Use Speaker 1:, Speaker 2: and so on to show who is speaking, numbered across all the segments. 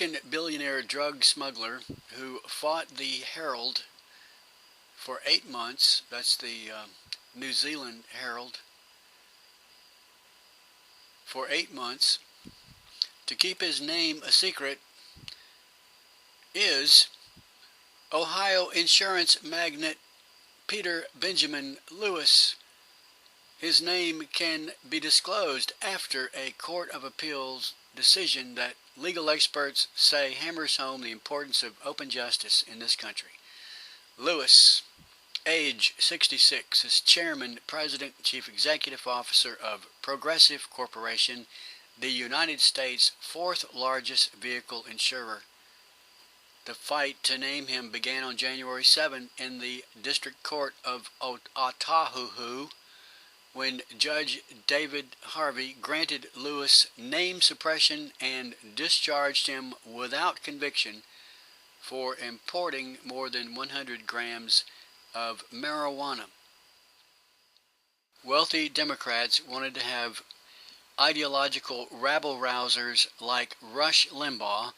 Speaker 1: American billionaire drug smuggler who fought the Herald for 8 months, that's the New Zealand Herald, for 8 months to keep his name a secret is Ohio insurance magnate Peter Benjamin Lewis. His name can be disclosed after a Court of Appeals decision that legal experts say hammers home the importance of open justice in this country. Lewis, age 66, is chairman, president, and chief executive officer of Progressive Corporation, the United States' fourth largest vehicle insurer. The fight to name him began on January 7 in the District Court of Otahuhu, when Judge David Harvey granted Lewis name suppression and discharged him without conviction for importing more than 100 grams of marijuana. Wealthy Democrats wanted to have ideological rabble-rousers like Rush Limbaugh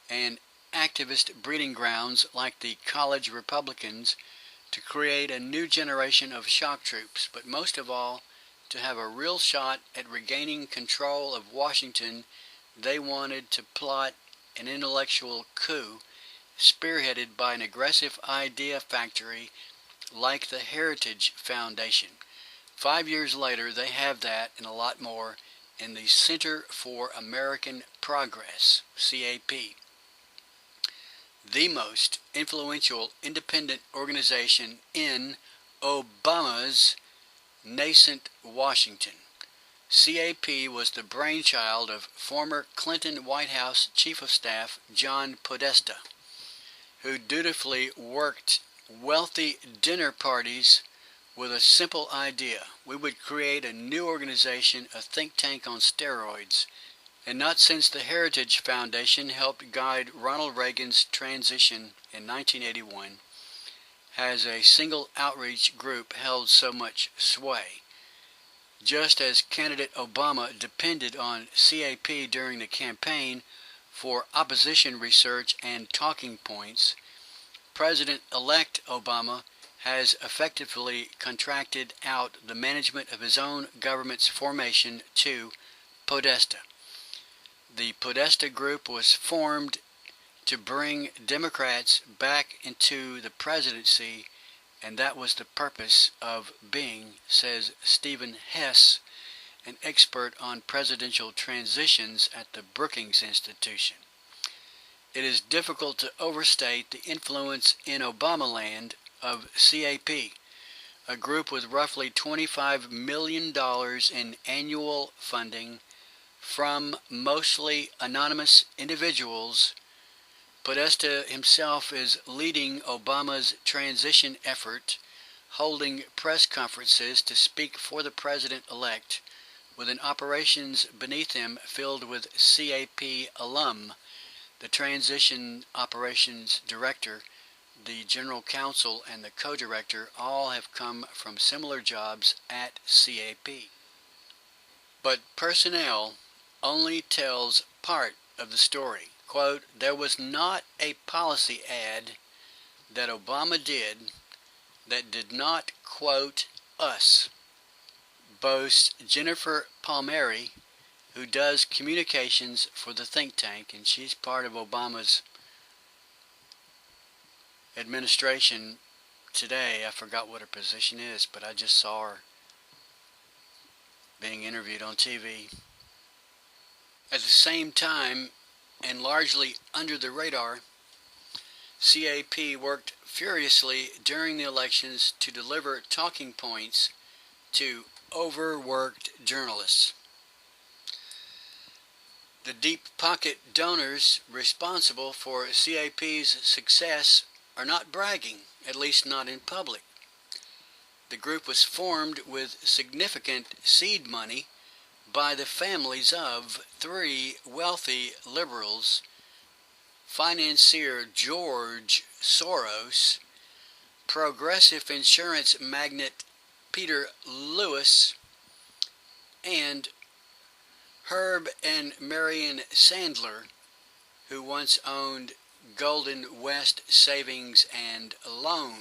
Speaker 1: and activist breeding grounds like the college Republicans to create a new generation of shock troops, but most of all, to have a real shot at regaining control of Washington. They wanted to plot an intellectual coup spearheaded by an aggressive idea factory like the Heritage Foundation. 5 years later, they have that and a lot more in the Center for American Progress, CAP, the most influential independent organization in Obama's nascent Washington. CAP was the brainchild of former Clinton White House Chief of Staff John Podesta, who dutifully worked wealthy dinner parties with a simple idea. We would create a new organization, a think tank on steroids. And not since the Heritage Foundation helped guide Ronald Reagan's transition in 1981 has a single outreach group held so much sway. Just as candidate Obama depended on CAP during the campaign for opposition research and talking points, President-elect Obama has effectively contracted out the management of his own government's formation to Podesta. The Podesta Group was formed to bring Democrats back into the presidency, and that was the purpose of being, says Stephen Hess, an expert on presidential transitions at the Brookings Institution. It is difficult to overstate the influence in Obamaland of CAP, a group with roughly $25 million in annual funding from mostly anonymous individuals. Podesta himself is leading Obama's transition effort, holding press conferences to speak for the president-elect, with an operations beneath him filled with CAP alum. The transition operations director, the general counsel, and the co-director all have come from similar jobs at CAP. But personnel only tells part of the story. Quote, there was not a policy ad that Obama did that did not quote us, boasts Jennifer Palmieri, who does communications for the think tank, and she's part of Obama's administration today. I forgot what her position is, but I just saw her being interviewed on TV. At the same time, and largely under the radar, CAP worked furiously during the elections to deliver talking points to overworked journalists. The deep-pocket donors responsible for CAP's success are not bragging, at least not in public. The group was formed with significant seed money by the families of three wealthy liberals, financier George Soros, progressive insurance magnate Peter Lewis, and Herb and Marion Sandler, who once owned Golden West Savings and Loan.